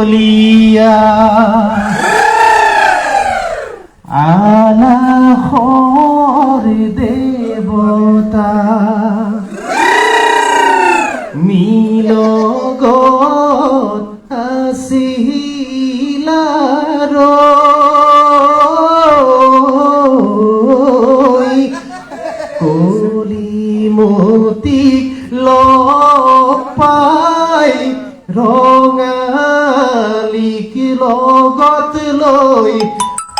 বলিয়া আলাহৰ দেবতা মিলগত আসিলাৰ কলিমতি লগ পাই ৰঙালীক লগত লৈ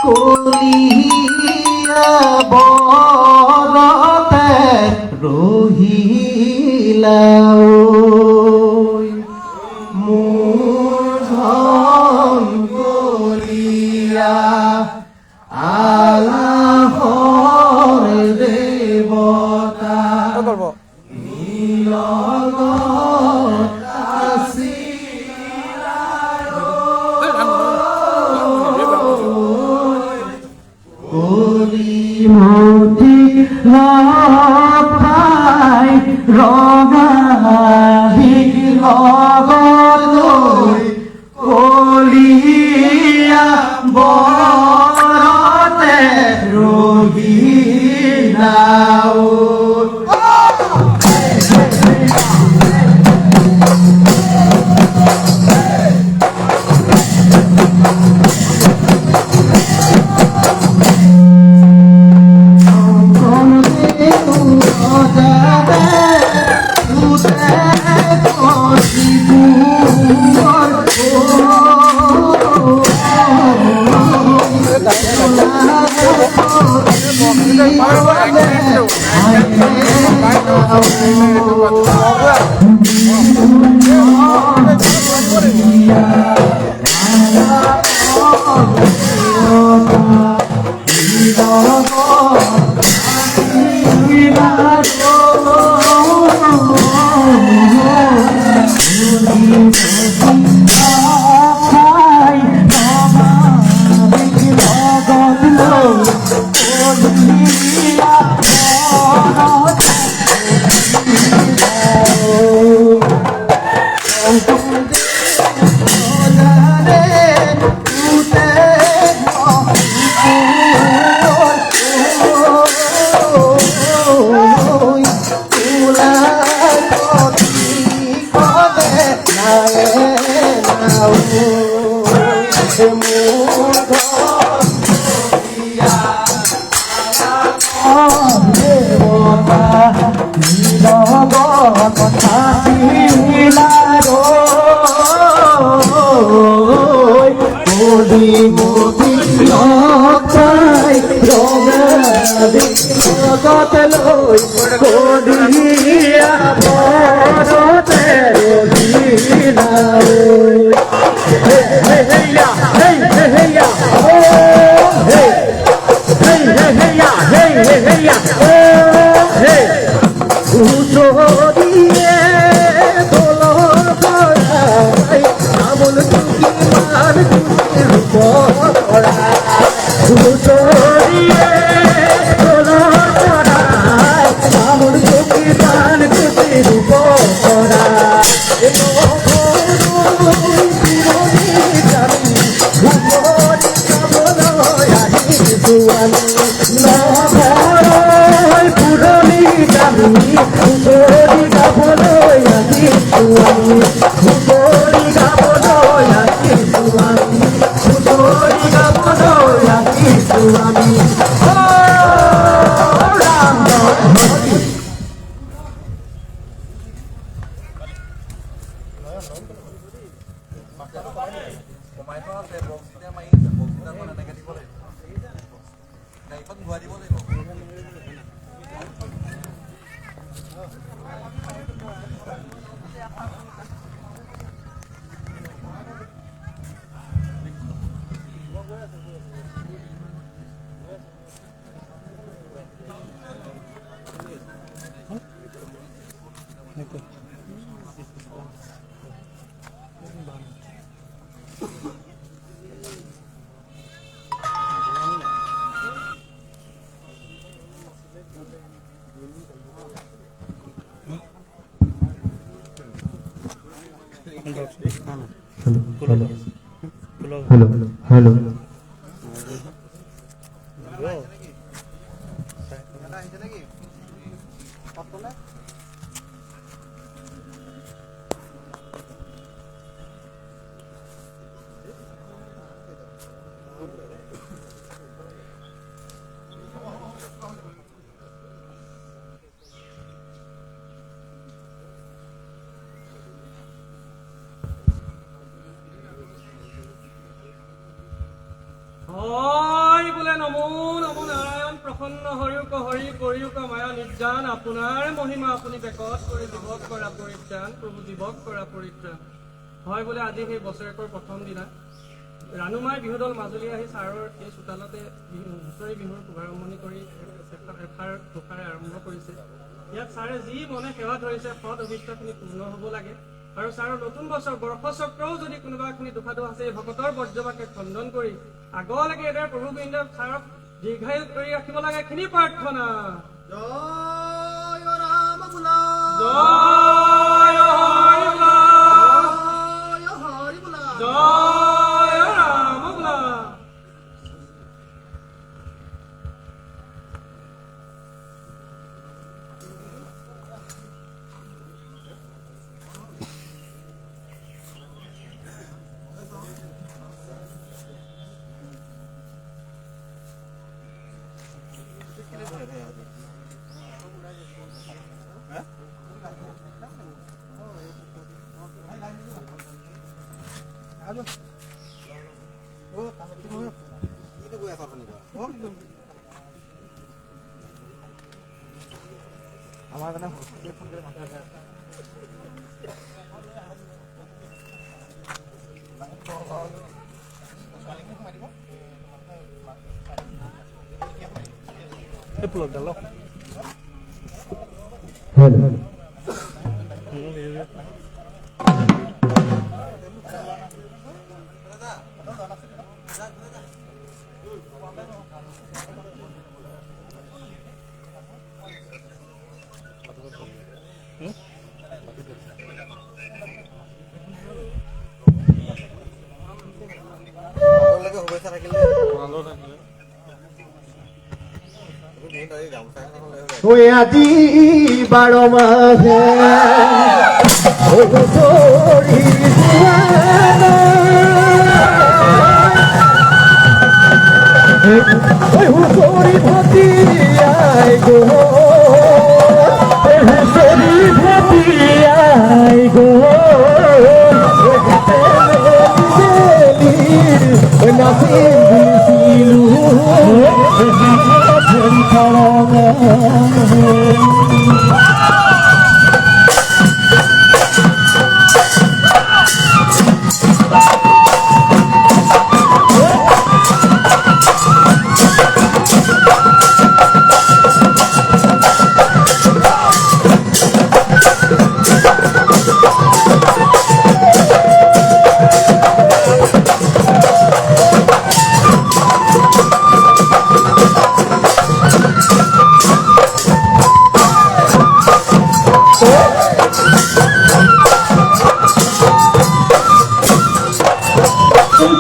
কলিয়া বৰতে ৰহিলা মোৰ ধন কলিয়া আলাহৰ দেৱতা কলিমতি লগাই ৰঙালীক লগত লৈ কলিয়া বৰতে ৰহিলা हेलो हेलो হয় বোলে নমো নমো নাৰায়ণ প্ৰসন্ন হৰিক হৰি কৰিয়ুক মায়া নিৰ্যান আপোনাৰ মহিমা আপুনি বেকত কৰি জীৱক কৰা পৰিত্ৰাণ প্ৰভু জীৱক কৰা পৰিত্ৰাণ হয় বোলে আজি সেই বছৰেকৰ প্ৰথম দিনা ৰাণুমাই বিহুদল মাজুলী আহি ছাৰৰ এই চোতালতে হুঁচৰি বিহুৰ শুভাৰম্ভণি কৰি এষাৰ দুষাৰে আৰম্ভ কৰিছে ইয়াত ছাৰে যি মনে সেৱা ধৰিছে সৎ অভিষ্টখিনি পূৰ্ণ হ'ব লাগে আৰু ছাৰৰ নতুন বছৰ বৰ্ষচক্ৰও যদি কোনোবা এখিনি দুখাদো আছে এই ভকতৰ বৰ্জবাকে খণ্ডন কৰি আগলৈকে এদৰে প্ৰভু গোবিন্দ ছাৰক দীৰ্ঘায়ু কৰি ৰাখিব লাগে এইখিনি প্ৰাৰ্থনা জয় ৰাম বোলা জয় হৰি বোলা জয় হৰি বোলা জয় ৰাম বোলা हेलो ওই আজি 12 মাসে ওই হুঁচৰি জোৱানা ওই হুঁচৰি ভটিয়াই গো হুঁচৰি ভটিয়াই গো নাচিম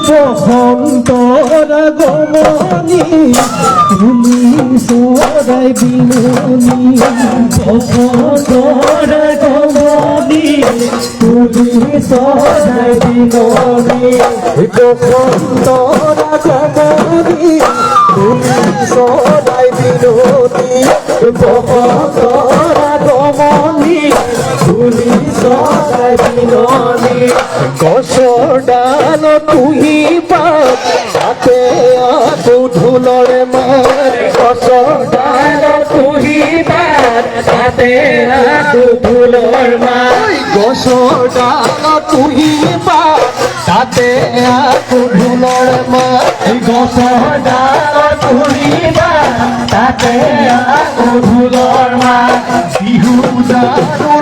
বসন্তৰ গমনি তুমি সদায় বিননি বসন্তৰ গমনি তুমি সদায় বিননি বসন্তৰ গমনি তুমি সদায় বিননি বসন্তৰ গমনি তুমি সদায় বিননি গছৰ ডাল তুহি পাত তাতে আকৌ ঢোলৰে মাত গছৰ ডাল তুহি পাত তাতে আকৌ ঢোলৰ মাত গছৰ ডাল তুহি পাত তাতে আকৌ ঢোলৰ মাত গছৰ ডাল তুহি পাত তাতে আকৌ ঢোলৰ মাত বিহু জানো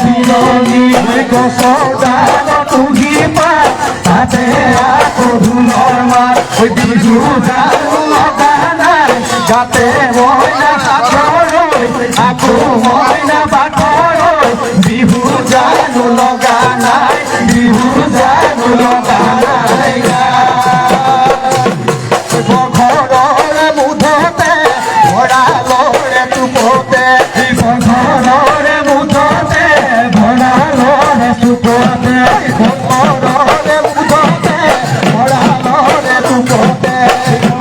বিননি গছৰ ডাল তুহি পাত তাতে আকৌ ঢোলৰ মাত বিহু জানো লগা নাই গাতে মইনা সাঁথৰৈ আকৌ মইনা বাটৰৈ বিহু জানো লগা নাই বিহু জানো লগা নাই ঘৰৰে মুঠতে ভঁৰালৰে টুপতে ঘৰৰে মুঠতে ভঁৰালৰে টুপতে ঘৰৰে মুঠতে ভঁৰালৰে টুপতে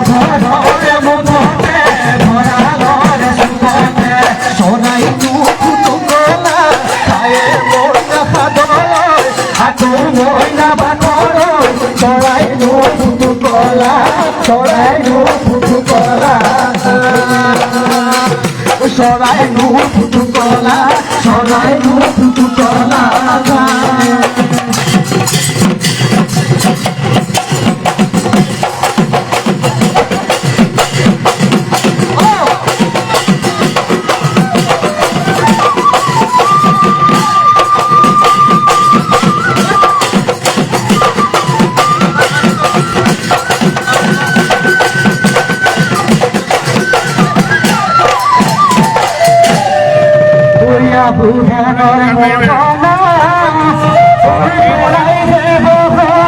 ঘৰৰে মুঠতে ভঁৰালৰে টুপতে চৰাইটো ফুটুকলা খায়ে মইনা সাদৰৈ আকৌ মইনা বাটৰৈ চৰাইটো ফুটুকলা চৰাইটো ফুটুকলা চৰাইটো ফুটুকলা চৰাইটো ফুটুকলা বুধানৰ মৰমা পৰাই দেৱ ভানা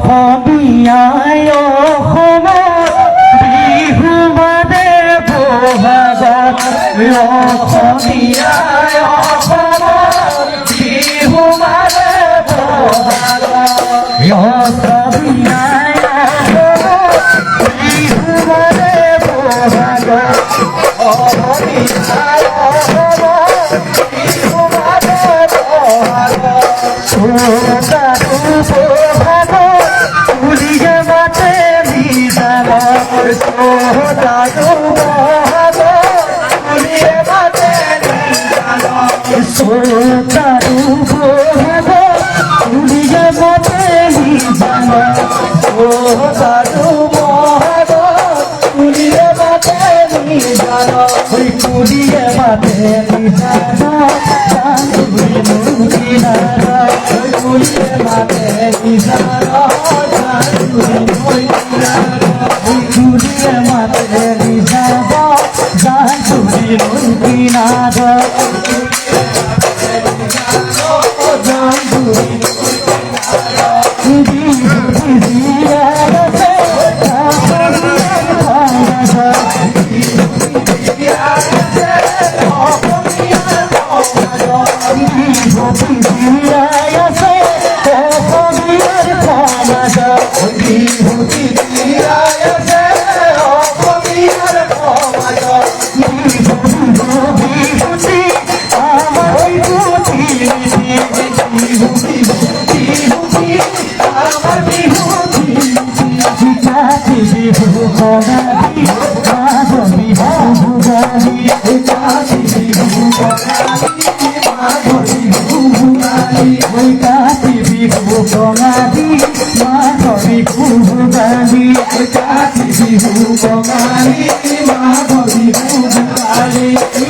অসমীয়াই অসমত বিহু মানে বহাগত অসমীয়াই অসমত বিহু মানে বহাগত অসমীয়াই অসমত বিহু মানে বহাগত অসমীয়াই অসমত বিহু মানে বহাগত পুলিয়ে মাতে নিজানৰ সোদানো বহাগত পুলিয়ে মাতে নিজানৰ তারু বহাগ তুলিয়ে মাতে নিজান ও তারু বহাগ তুলিয়ে মাতে নিজান ওই তুলিয়ে মাতে নিজান চাঁদুরি মুকিনারা ওই তুলিয়ে মাতে নিজান চাঁদুরি মুকিনারা ওই তুলিয়ে মাতে নিজান চাঁদুরি মুকিনারা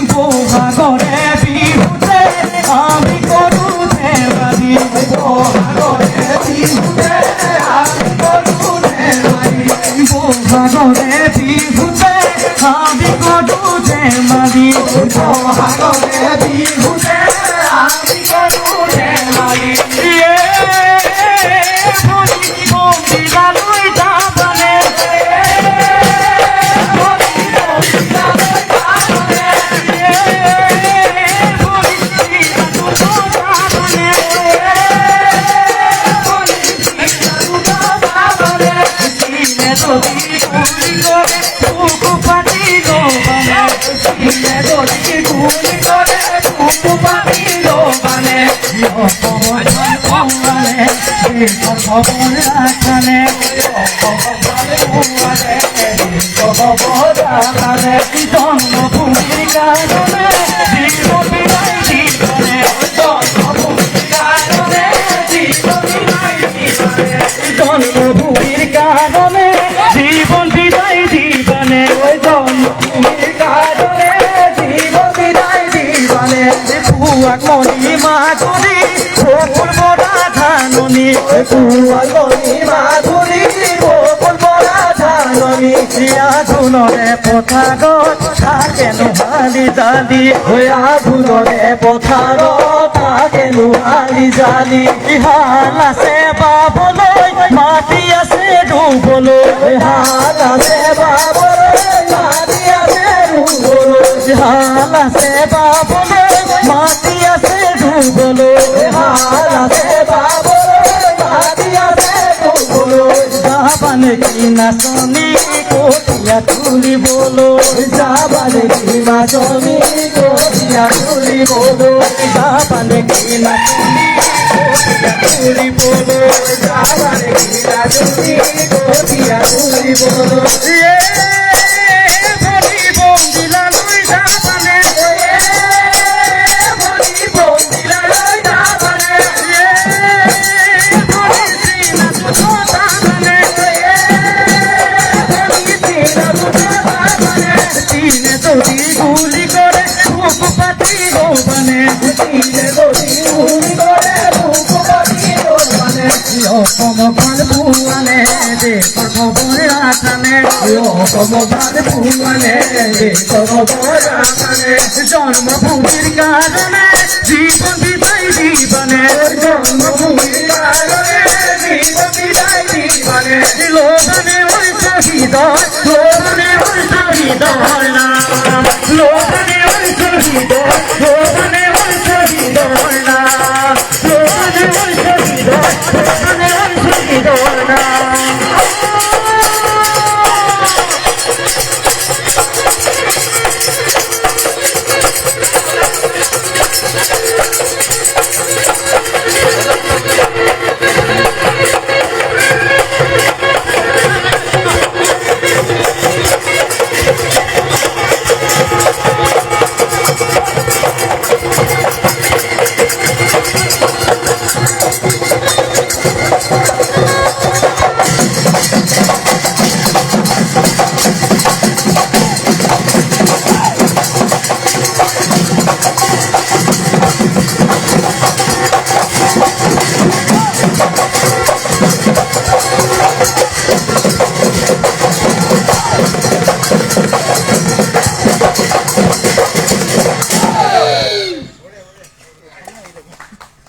বহাগরে বিহুতে আমি করু দেবাদি বহাগরে বিহুতে আমি করু দেবাদি বহাগরে বিহুতে আমি করু দেবাদি বহাগরে বিহুতে আমি করু দেবাদি জন্মভূমির কারণে জীবন বিদায় জীবনে জন্মভূমির কারণে জীবন বিদায় জীবনে পুয়াক মনি মাধুরী গোকুল বড়া ধাননি পুয়াক মনি মাধুরী গোকুল বড়া ধাননি আধুনরে পথাগত থাকেনো হালি জালি আধুনরে পথাগত থাকেনো হালি জালি হাল আছে বাবলৈ মাটি আছে ডুবলৈ হাল আছে বাবলৈ মাটি আছে ডুবলৈ হাল আছে বাবলৈ মাটি আছে ডুবলৈ হাল আছে বাবলৈ মাটি আছে ডুবলৈ যাবানে কি নাচনি কঠিয়া তুলিবলৈ যাবানে কি নাচনি কঠিয়া তুলিবলৈ যাবানে কি নাচনি কঠিয়া তুলিবলৈ যাবানে কি নাচনি কঠিয়া তুলিবলৈ অসমবান পুৱানে দেশৰ খবৰ ৰাখানে অসমবান পুৱানে দেশৰ খবৰ ৰাখানে জন্মভূমিৰ